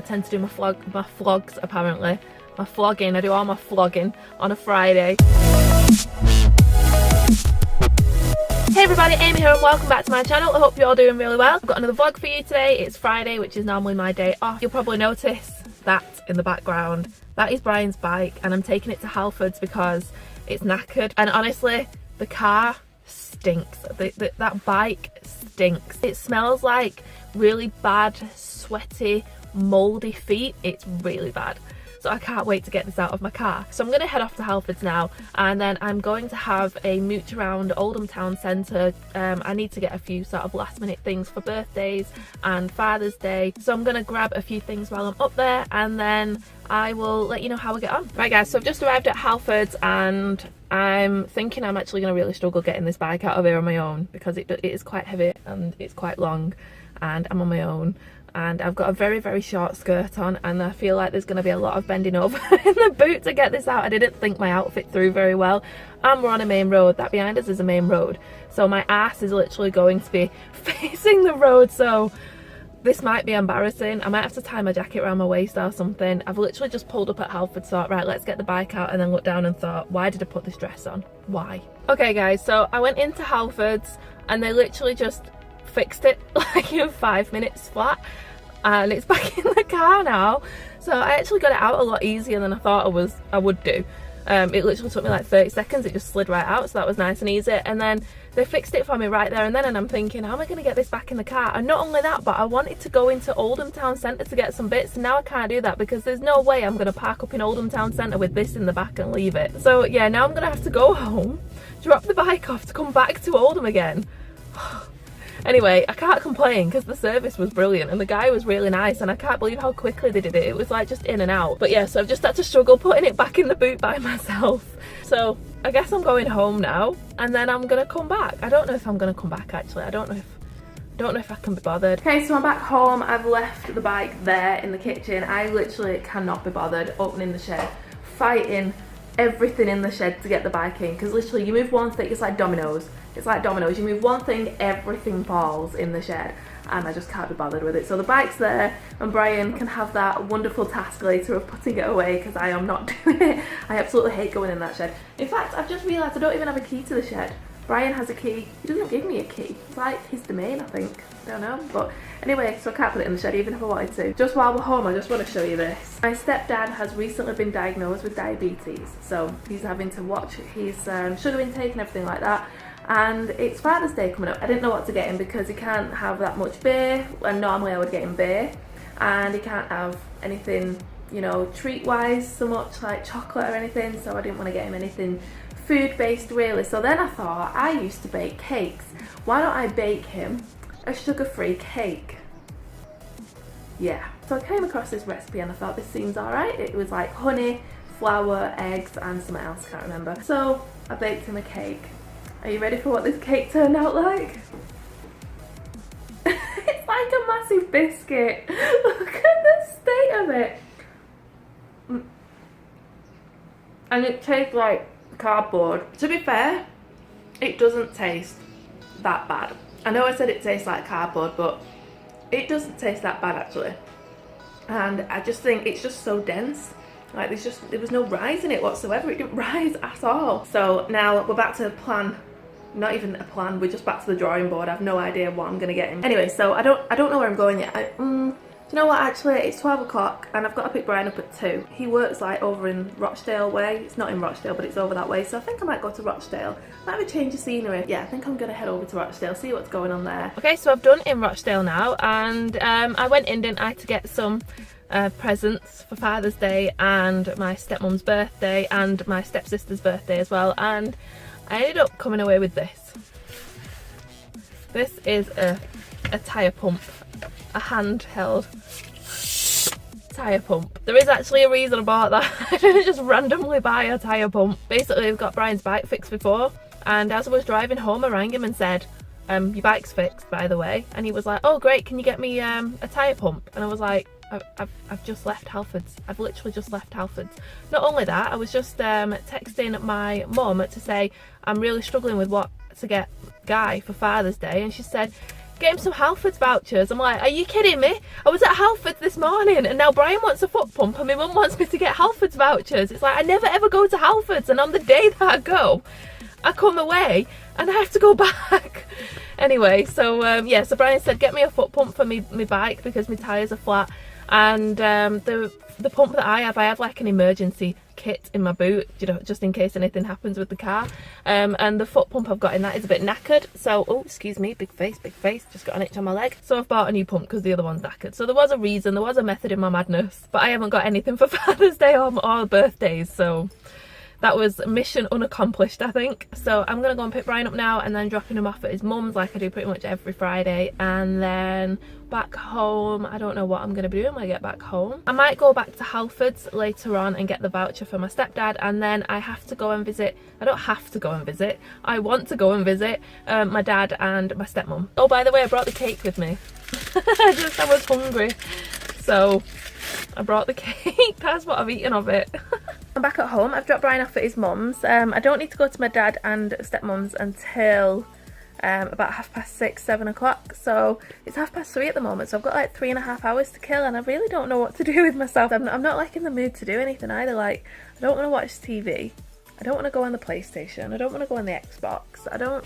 tend to do my vlogs apparently. My vlogging, I do all my vlogging on a Friday. Hey everybody, Amy here and welcome back to my channel. I hope you're all doing really well. I've got another vlog for you today. It's Friday, which is normally my day off. You'll probably notice that in the background. That is Brian's bike and I'm taking it to Halfords because it's knackered. And honestly, the car stinks. That bike stinks. It smells like really bad, sweaty, mouldy feet. It's really bad. So I can't wait to get this out of my car. So I'm going to head off to Halfords now and then I'm going to have a mooch around Oldham Town Centre. I need to get a few sort of last minute things for birthdays and Father's Day. So I'm going to grab a few things while I'm up there and then I will let you know how we get on. Right guys, so I've just arrived at Halfords and I'm thinking I'm actually going to really struggle getting this bike out of here on my own because it is quite heavy and it's quite long and I'm on my own. And I've got a very, very short skirt on and I feel like there's going to be a lot of bending over in the boot to get this out. I didn't think my outfit through very well. And we're on a main road. That behind us is a main road. So my ass is literally going to be facing the road. So this might be embarrassing. I might have to tie my jacket around my waist or something. I've literally just pulled up at Halfords, thought, right, let's get the bike out, and then looked down and thought, why did I put this dress on? Why? Okay guys, so I went into Halfords and they literally just fixed it like in 5 minutes flat. And it's back in the car now, so I actually got it out a lot easier than I thought I would do. It literally took me like 30 seconds. It just slid right out, so that was nice and easy. And then they fixed it for me right there and then, and I'm thinking, how am I going to get this back in the car? And not only that, but I wanted to go into Oldham Town Centre to get some bits, and now I can't do that because there's no way I'm going to park up in Oldham Town Centre with this in the back and leave it. So yeah, now I'm going to have to go home, drop the bike off to come back to Oldham again. Anyway, I can't complain because the service was brilliant and the guy was really nice and I can't believe how quickly they did it. It was like just in and out. But yeah, so I've just had to struggle putting it back in the boot by myself. So I guess I'm going home now and then I'm gonna come back. I don't know if I'm gonna come back actually. I don't know if I can be bothered. Okay, so I'm back home. I've left the bike there in the kitchen. I literally cannot be bothered opening the shed, fighting everything in the shed to get the bike in, because literally you move one thing, it's like dominoes. It's like dominoes. You move one thing, everything falls in the shed, and I just can't be bothered with it. So the bike's there, and Brian can have that wonderful task later of putting it away because I am not doing it. I absolutely hate going in that shed. In fact, I've just realised I don't even have a key to the shed. Brian has a key. He doesn't give me a key. It's like his domain, I think. I don't know. But anyway, so I can't put it in the shed even if I wanted to. Just while we're home, I just want to show you this. My stepdad has recently been diagnosed with diabetes. So he's having to watch his sugar intake and everything like that. And it's Father's Day coming up. I didn't know what to get him because he can't have that much beer, and normally I would get him beer, and he can't have anything, you know, treat wise so much like chocolate or anything, so I didn't want to get him anything food based really. So then I thought, I used to bake cakes, why don't I bake him a sugar-free cake? Yeah, so I came across this recipe and I thought this seems alright. It was like honey, flour, eggs and something else, can't remember. So I baked him a cake. Are you ready for what this cake turned out like? It's like a massive biscuit. Look at the state of it. And it tastes like cardboard. To be fair, it doesn't taste that bad. I know I said it tastes like cardboard, but it doesn't taste that bad actually. And I just think it's just so dense. Like there was no rise in it whatsoever. It didn't rise at all. So now we're back to plan. Not even a plan, we're just back to the drawing board. I have no idea what I'm gonna get him. Anyway, so I don't know where I'm going yet. Do you know what, actually it's 12 o'clock and I've got to pick Brian up at 2. He works like over in Rochdale way. It's not in Rochdale, but it's over that way, so I think I might go to Rochdale. Might have a change of scenery. Yeah, I think I'm gonna head over to Rochdale, see what's going on there. Okay, so I've done in Rochdale now, and I went in, didn't I, to get some presents for Father's Day and my stepmom's birthday and my stepsister's birthday as well, and I ended up coming away with this. This is a tyre pump, a handheld tyre pump. There is actually a reason I bought that. I didn't just randomly buy a tyre pump. Basically, I've got Brian's bike fixed before, and as I was driving home I rang him and said, your bike's fixed by the way, and he was like, oh great, can you get me a tyre pump? And I was like, I've just left Halfords. I've literally just left Halfords. Not only that, I was just texting my mum to say I'm really struggling with what to get Guy for Father's Day, and she said, get him some Halfords vouchers. I'm like, are you kidding me? I was at Halfords this morning and now Brian wants a foot pump and my mum wants me to get Halfords vouchers. It's like, I never ever go to Halfords, and on the day that I go, I come away and I have to go back. Anyway, so yeah, so Brian said get me a foot pump for me bike because my tyres are flat, and the pump that I have like an emergency kit in my boot, you know, just in case anything happens with the car, and the foot pump I've got in that is a bit knackered, so oh excuse me, big face, just got an itch on my leg, so I've bought a new pump because the other one's knackered. So there was a reason, there was a method in my madness, but I haven't got anything for Father's Day or birthdays, so that was mission unaccomplished, I think. So I'm gonna go and pick Brian up now and then dropping him off at his mum's like I do pretty much every Friday, and then back home. I don't know what I'm gonna be doing when I get back home. I might go back to Halfords later on and get the voucher for my stepdad, and then I have to go and visit, I don't have to go and visit, I want to go and visit my dad and my stepmom. Oh, by the way, I brought the cake with me. I was hungry, so I brought the cake. That's what I've eaten of it. I'm back at home. I've dropped Brian off at his mum's. I don't need to go to my dad and stepmom's until about 6:30, 7 o'clock. So it's 3:30 at the moment. So I've got like 3.5 hours to kill, and I really don't know what to do with myself. I'm not like in the mood to do anything either. Like, I don't want to watch TV. I don't want to go on the PlayStation. I don't want to go on the Xbox. I don't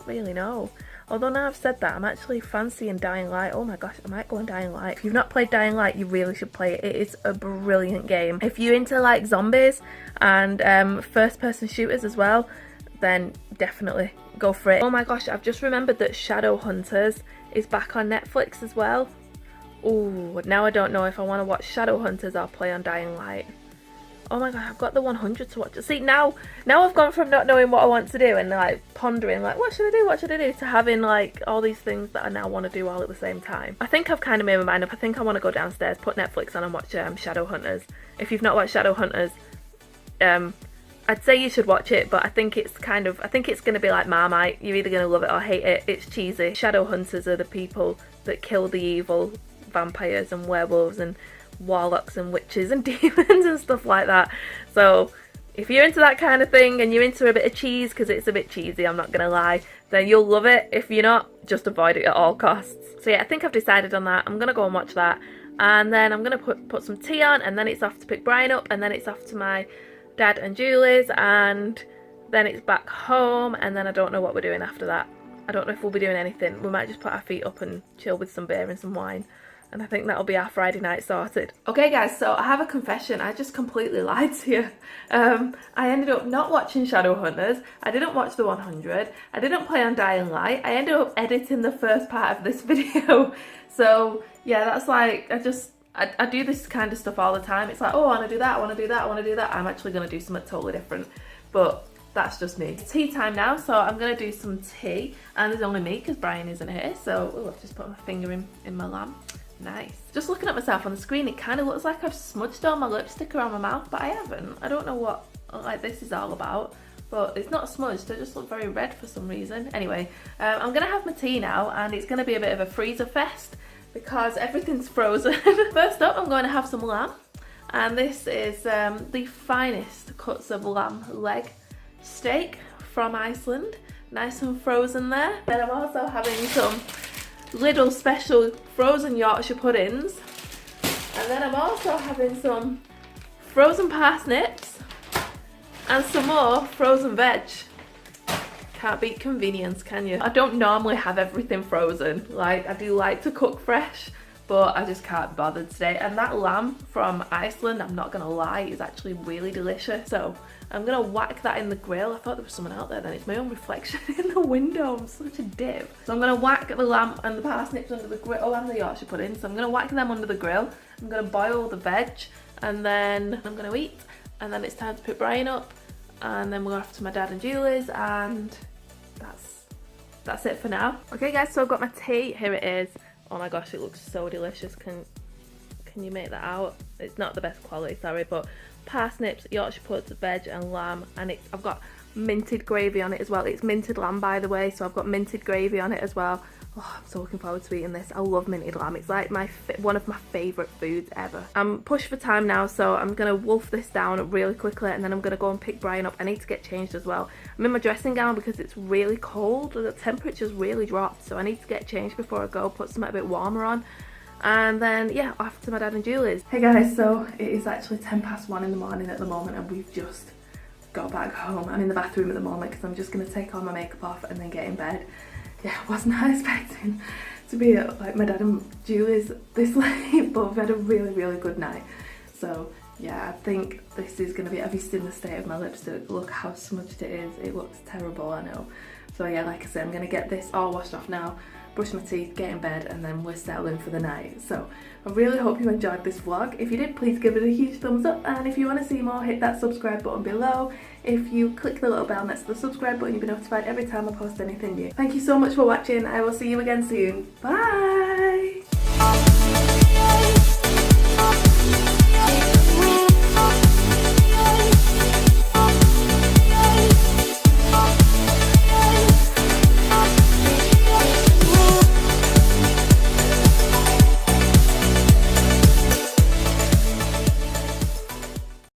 really know. Although now I've said that, I'm actually fancying Dying Light. Oh my gosh, I might go on Dying Light. If you've not played Dying Light, you really should play it. It is a brilliant game. If you're into like zombies and first person shooters as well, then definitely go for it. Oh my gosh, I've just remembered that Shadowhunters is back on Netflix as well. Oh, now I don't know if I want to watch Shadowhunters or play on Dying Light. Oh my god, I've got the 100 to watch. See, now I've gone from not knowing what I want to do and like pondering like what should I do to having like all these things that I now want to do all at the same time. I think I've kind of made my mind up. I think I want to go downstairs, put Netflix on and watch Shadowhunters. If you've not watched Shadowhunters, I'd say you should watch it, but I think it's going to be like Marmite. You're either going to love it or hate it. It's cheesy. Shadowhunters are the people that kill the evil vampires and werewolves and warlocks and witches and demons and stuff like that. So if you're into that kind of thing and you're into a bit of cheese, because it's a bit cheesy, I'm not gonna lie, then you'll love it. If you're not, just avoid it at all costs. So yeah, I think I've decided on that. I'm gonna go and watch that, and then I'm gonna put some tea on, and then it's off to pick Brian up, and then it's off to my dad and Julie's, and then it's back home, and then I don't know what we're doing after that. I don't know if we'll be doing anything. We might just put our feet up and chill with some beer and some wine. And I think that'll be our Friday night sorted. Okay guys, so I have a confession. I just completely lied to you. I ended up not watching Shadowhunters. I didn't watch the 100. I didn't play on Dying Light. I ended up editing the first part of this video. So yeah, that's like, I do this kind of stuff all the time. It's like, oh, I want to do that, I want to do that, I want to do that. I'm actually going to do something totally different. But that's just me. It's tea time now, so I'm going to do some tea. And there's only me because Brian isn't here. So ooh, I've just put my finger in my lamp. Nice. Just looking at myself on the screen, it kind of looks like I've smudged all my lipstick around my mouth, but I haven't. I don't know what like this is all about, but it's not smudged. I just look very red for some reason. Anyway, I'm gonna have my tea now, and it's gonna be a bit of a freezer fest because everything's frozen. First up, I'm going to have some lamb, and this is the finest cuts of lamb leg steak from Iceland, nice and frozen there. Then I'm also having some Lidl special frozen Yorkshire puddings, and then I'm also having some frozen parsnips and some more frozen veg. Can't beat convenience, can you? I don't normally have everything frozen. Like, I do like to cook fresh, but I just can't be bothered today. And that lamb from Iceland, I'm not gonna lie, is actually really delicious. So I'm gonna whack that in the grill. I thought there was someone out there then. It's my own reflection in the window. I'm such a div. So I'm gonna whack the lamb and the parsnips under the grill. Oh, and the Yorkshire pudding. So I'm gonna whack them under the grill. I'm gonna boil the veg, and then I'm gonna eat. And then it's time to pick Brian up, and then we're off to my dad and Julie's, and that's it for now. Okay guys, so I've got my tea. Here it is. Oh my gosh, it looks so delicious. Can you make that out? It's not the best quality, sorry, but parsnips, Yorkshire pudding, veg and lamb, and I've got minted gravy on it as well. It's minted lamb, by the way, so I've got minted gravy on it as well. Oh, I'm so looking forward to eating this. I love minted lamb. It's like one of my favourite foods ever. I'm pushed for time now, so I'm going to wolf this down really quickly and then I'm going to go and pick Brian up. I need to get changed as well. I'm in my dressing gown because it's really cold. The temperature's really dropped, so I need to get changed before I go, put something a bit warmer on. And then, yeah, off to my dad and Julie's. Hey guys, so it is actually 1:10 in the morning at the moment and we've just got back home. I'm in the bathroom at the moment because I'm just going to take all my makeup off and then get in bed. Yeah, wasn't expecting to be at like my dad and Julie's this late, but we've had a really good night. So yeah, I think this is going to be, have you seen the state of my lipstick? Look how smudged it is. It looks terrible, I know. So yeah, like I said, I'm going to get this all washed off now, brush my teeth, get in bed, and then we're settling for the night. So I really hope you enjoyed this vlog. If you did, please give it a huge thumbs up, and if you want to see more, hit that subscribe button below. If you click the little bell next to the subscribe button, you'll be notified every time I post anything new. Thank you so much for watching. I will see you again soon. Bye!